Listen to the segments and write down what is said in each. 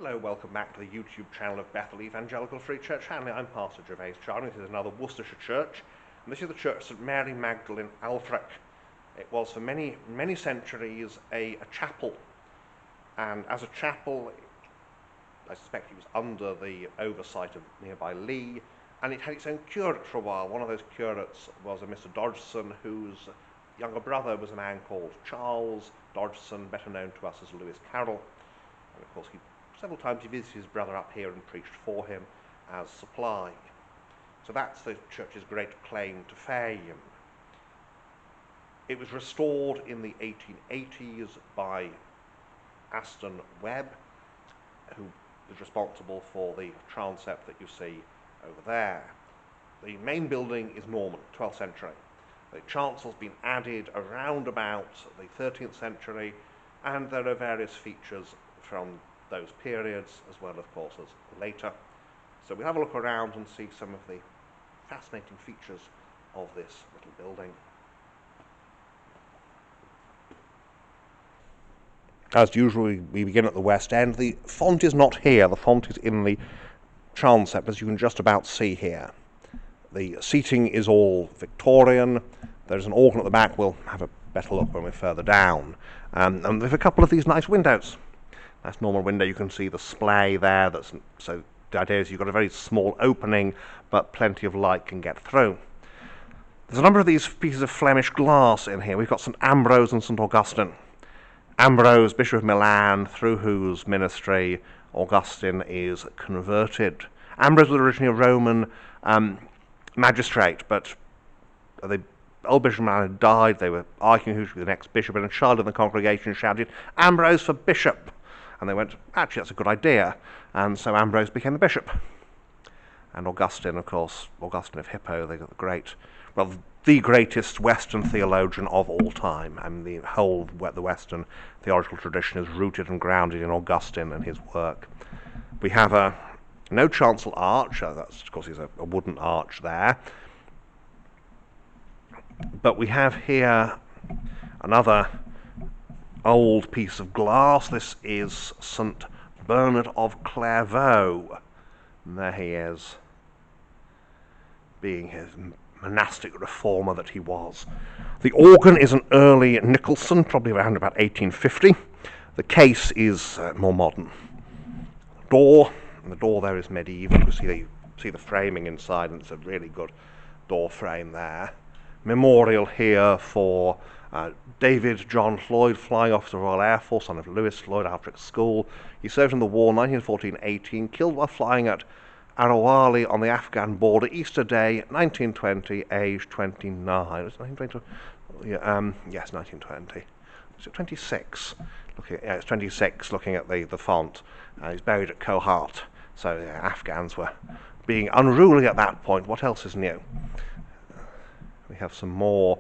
Hello, welcome back to the YouTube channel of Bethel Evangelical Free Church Hanley. I'm Pastor Gervais Charlie. This is another Worcestershire church, and this is the church St Mary Magdalene, Alfrick. It was for many centuries a chapel, and as a chapel, I suspect it was under the oversight of nearby Lee, and it had its own curate for a while. One of those curates was a Mr Dodgson, whose younger brother was a man called Charles Dodgson, better known to us as Lewis Carrol. And of course, several times he visited his brother up here and preached for him as supply. So that's the church's great claim to fame. It was restored in the 1880s by Aston Webb, who is responsible for the transept that you see over there. The main building is Norman, 12th century. The chancel's been added around about the 13th century, and there are various features from those periods, as well, of course, as later. So we'll have a look around and see some of the fascinating features of this little building. As usual, we begin at the west end. The font is not here. The font is in the transept, as you can just about see here. The seating is all Victorian. There's an organ at the back. We'll have a better look when we're further down. And there's a couple of these nice windows. That's normal window. You can see the splay there. So the idea is you've got a very small opening, but plenty of light can get through. There's a number of these pieces of Flemish glass in here. We've got St Ambrose and St Augustine. Ambrose, Bishop of Milan, through whose ministry Augustine is converted. Ambrose was originally a Roman magistrate, but the old Bishop of Milan had died. They were arguing who should be the next bishop, and a child in the congregation shouted, "Ambrose for bishop!" And they went, actually, that's a good idea. And so Ambrose became the bishop. And Augustine, of course, Augustine of Hippo, the greatest Western theologian of all time. And the whole the Western theological tradition is rooted and grounded in Augustine and his work. We have no chancel arch. That's, of course, is a wooden arch there. But we have here another old piece of glass. This is St Bernard of Clairvaux. And there he is, being his monastic reformer that he was. The organ is an early Nicholson, probably around about 1850. The case is more modern. The door there is medieval. You can see the framing inside, and it's a really good door frame there. Memorial here for David John Floyd, Flying Officer of the Royal Air Force, son of Lewis Floyd, Alfrick School. He served in the war 1914-18, killed while flying at Arawali on the Afghan border, Easter Day, 1920, age 29. Was it 1920? Yes, 1920. Was it 26? It's 26, looking at the font. He's buried at Kohat. So the Afghans were being unruly at that point. What else is new? We have some more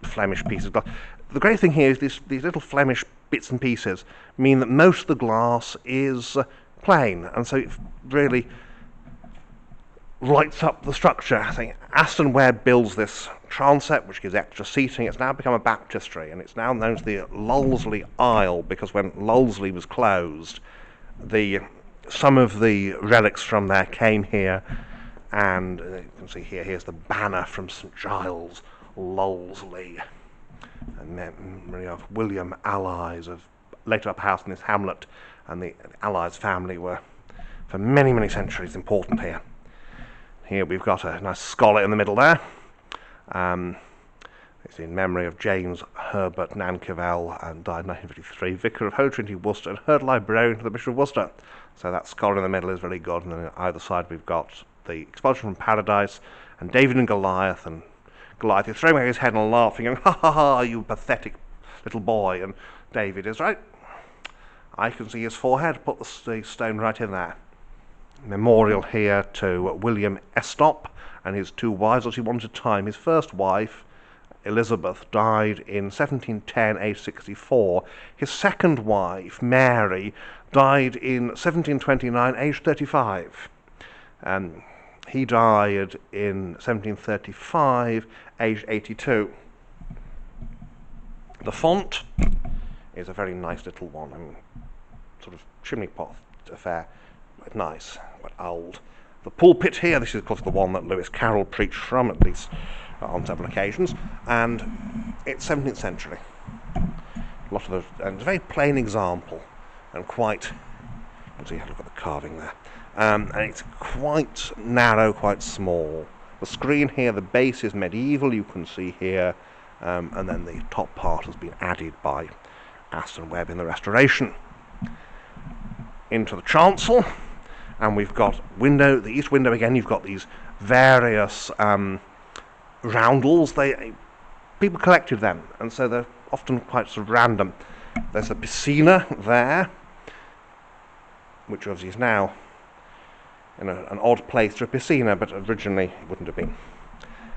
Flemish pieces of glass. The great thing here is these little Flemish bits and pieces mean that most of the glass is plain, and so it really lights up the structure. I think Aston Webb builds this transept, which gives extra seating. It's now become a baptistery, and it's now known as the Lulsley Aisle, because when Lulsley was closed, some of the relics from there came here. And you can see here's the banner from St Giles, Lulsley, and memory of William Allies, of later up house in this hamlet, and the Allies family were, for many centuries, important here. Here we've got a nice scholar in the middle there. It's in memory of James Herbert Nankivell, and died in 1953, Vicar of Holy Trinity, Worcester, and heard librarian to the Bishop of Worcester. So that scholar in the middle is very good, and on either side we've got the expulsion from paradise, and David and Goliath is throwing away his head and laughing, going, "Ha ha ha, you pathetic little boy." And David is, right, I can see his forehead, put the stone right in there. Memorial here to William Estop and his two wives, as he wanted time. His first wife, Elizabeth, died in 1710, age 64. His second wife, Mary, died in 1729, age 35. He died in 1735, aged 82. The font is a very nice little one. sort of chimney pot affair. Quite nice, quite old. The pulpit here, this is of course the one that Lewis Carrol preached from, at least on several occasions, and it's 17th century. A lot of the, and it's a very plain example, and quite, let's see, look at the carving there, and it's quite narrow, quite small. The screen here, the base is medieval, you can see here, and then the top part has been added by Aston Webb in the restoration. Into the chancel, and we've got window, the east window again. You've got these various roundels. People collected them, and so they're often quite sort of random. There's a piscina there, which obviously is now in an odd place for a piscina, but originally it wouldn't have been.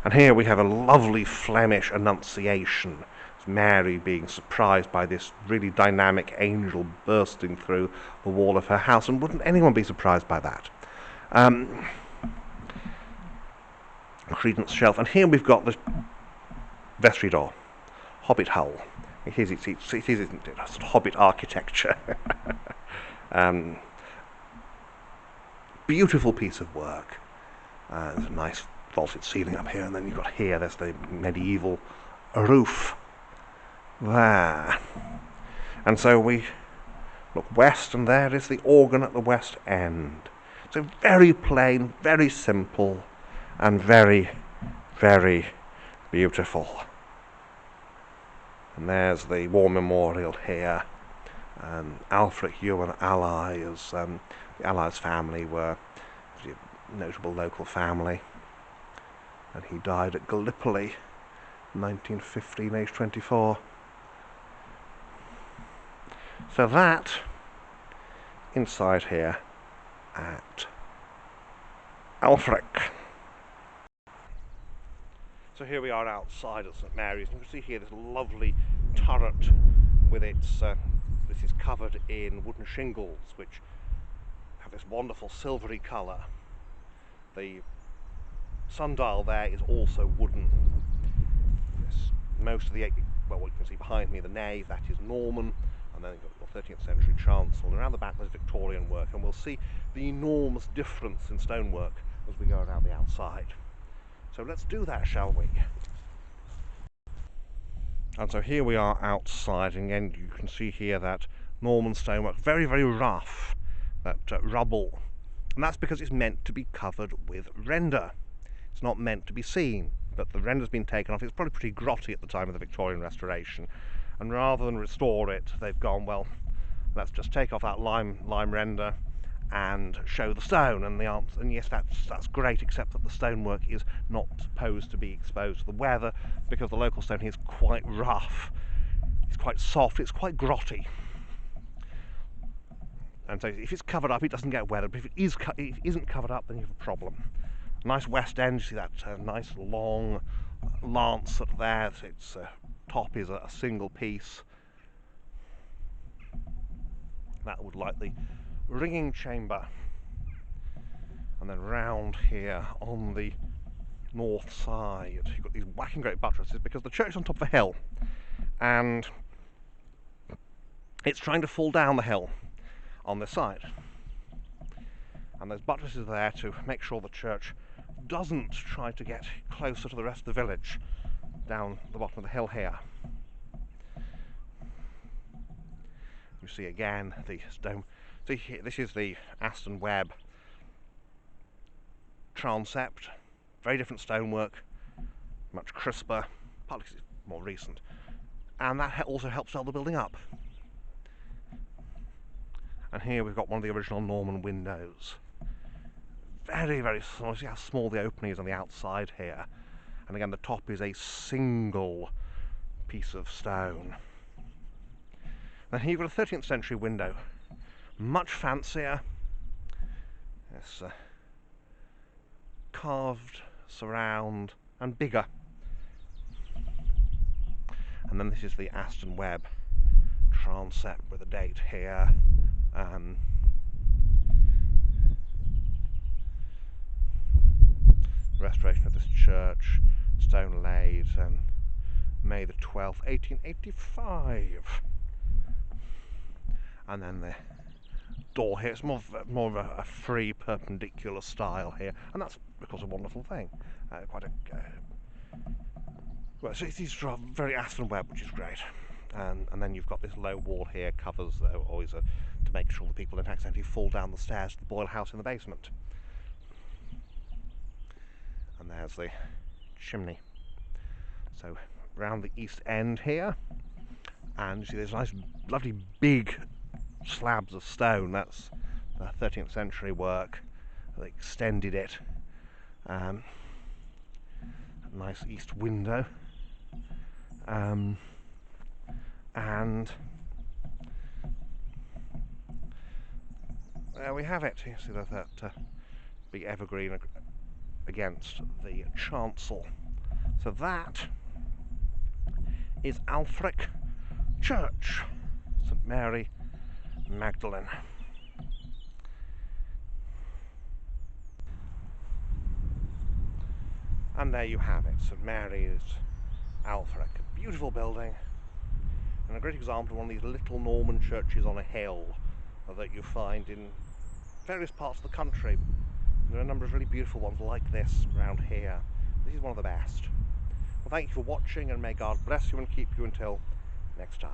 And here we have a lovely Flemish Annunciation. Mary being surprised by this really dynamic angel bursting through the wall of her house, and wouldn't anyone be surprised by that? Credence shelf, and here we've got the vestry door, Hobbit hull. It is, isn't it? It's Hobbit architecture. Beautiful piece of work. There's a nice vaulted ceiling up here, and then you've got here, there's the medieval roof there. And so we look west, and there is the organ at the west end. So very plain, very simple, and very, very beautiful. And there's the war memorial here. Alfrick allies. The Allies family were a notable local family, and he died at Gallipoli, 1915, age 24. So that, inside here at Alfrick. So here we are outside at St Mary's. You can see here this lovely turret with its, this is covered in wooden shingles, which have this wonderful silvery colour. The sundial there is also wooden. Most of the, well, what you can see behind me, the nave, that is Norman. And then you've got the 13th century chancel, and around the back there's Victorian work, and we'll see the enormous difference in stonework as we go around the outside. So let's do that, shall we? And so here we are outside, and again you can see here that Norman stonework, very, very rough, that rubble, and that's because it's meant to be covered with render. It's not meant to be seen, but the render's been taken off. It's probably pretty grotty at the time of the Victorian restoration. And rather than restore it, they've gone, well, let's just take off that lime render and show the stone. And the answer, and yes, that's great, except that the stonework is not supposed to be exposed to the weather, because the local stone here is quite rough, it's quite soft, it's quite grotty. And so if it's covered up, it doesn't get weather, but if it isn't covered up, then you have a problem. Nice west end, you see that nice long lancet there. Its top is a single piece. That would like the ringing chamber. And then round here on the north side, you've got these whacking great buttresses, because the church is on top of a hill, and it's trying to fall down the hill on this side. And there's buttresses there to make sure the church doesn't try to get closer to the rest of the village down the bottom of the hill here. You see again the stone. See here, this is the Aston Webb transept. Very different stonework, much crisper, partly because it's more recent, and that also helps hold the building up. And here we've got one of the original Norman windows. Very, very small. See how small the opening is on the outside here. And again, the top is a single piece of stone. And here you've got a 13th century window, much fancier. It's carved surround and bigger. And then this is the Aston Webb transept with a date here. Restoration of this church, stone laid May the 12th, 1885. And then the door here. It's more of a free perpendicular style here, and that's because a wonderful thing. Quite a well, so it's very Aston web, which is great. And then you've got this low wall here, covers always to make sure that people don't accidentally fall down the stairs to the boil house in the basement. And there's the chimney. So round the east end here, and you see there's nice, lovely big slabs of stone. That's the 13th century work. They extended it. Nice east window. And there we have it. You see that big evergreen against the chancel. So that is Alfrick Church, St Mary Magdalene. And there you have it, St Mary's Alfrick. A beautiful building, and a great example of one of these little Norman churches on a hill that you find in various parts of the country. There are a number of really beautiful ones like this around here. This is one of the best. Well, thank you for watching, and may God bless you and keep you until next time.